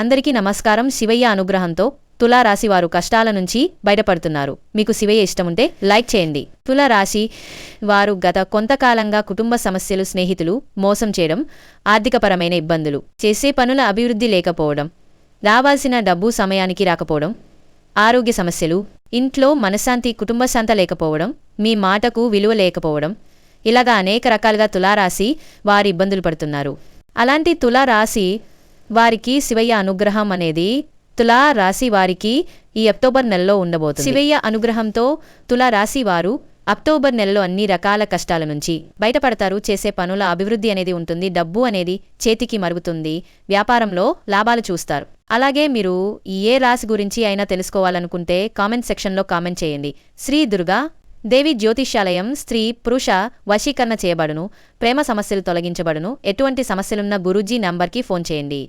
అందరికీ నమస్కారం. శివయ్య అనుగ్రహంతో తులారాశి వారు కష్టాల నుంచి బయటపడుతున్నారు. మీకు శివయ్య ఇష్టముంటే లైక్ చేయండి. తులారాశి వారు గత కొంతకాలంగా కుటుంబ సమస్యలు, స్నేహితులు మోసం చేయడం, ఆర్థికపరమైన ఇబ్బందులు, చేసే పనుల అభివృద్ధి లేకపోవడం, రావాల్సిన డబ్బు సమయానికి రాకపోవడం, ఆరోగ్య సమస్యలు, ఇంట్లో మనశ్శాంతి, కుటుంబ శాంతి లేకపోవడం, మీ మాటకు విలువ లేకపోవడం, ఇలాగా అనేక రకాలుగా తులారాశి వారి ఇబ్బందులు పడుతున్నారు. అలాంటి తులారాశి వారికి శివయ్య అనుగ్రహం అనేది తులారాశి వారికి ఈ అక్టోబర్ నెలలో ఉండబోతుంది. శివయ్య అనుగ్రహంతో తులారాశి వారు అక్టోబర్ నెలలో అన్ని రకాల కష్టాల నుంచి బయటపడతారు. చేసే పనుల అభివృద్ధి అనేది ఉంటుంది. డబ్బు అనేది చేతికి మరుగుతుంది. వ్యాపారంలో లాభాలు చూస్తారు. అలాగే మీరు ఏ రాశి గురించి అయినా తెలుసుకోవాలనుకుంటే కామెంట్ సెక్షన్లో కామెంట్ చేయండి. శ్రీ దుర్గా దేవి జ్యోతిష్యాలయం స్త్రీ పురుష వశీకరణ చేయబడును. ప్రేమ సమస్యలు తొలగించబడును. ఎటువంటి సమస్యలున్న గురూజీ నంబర్కి ఫోన్ చేయండి.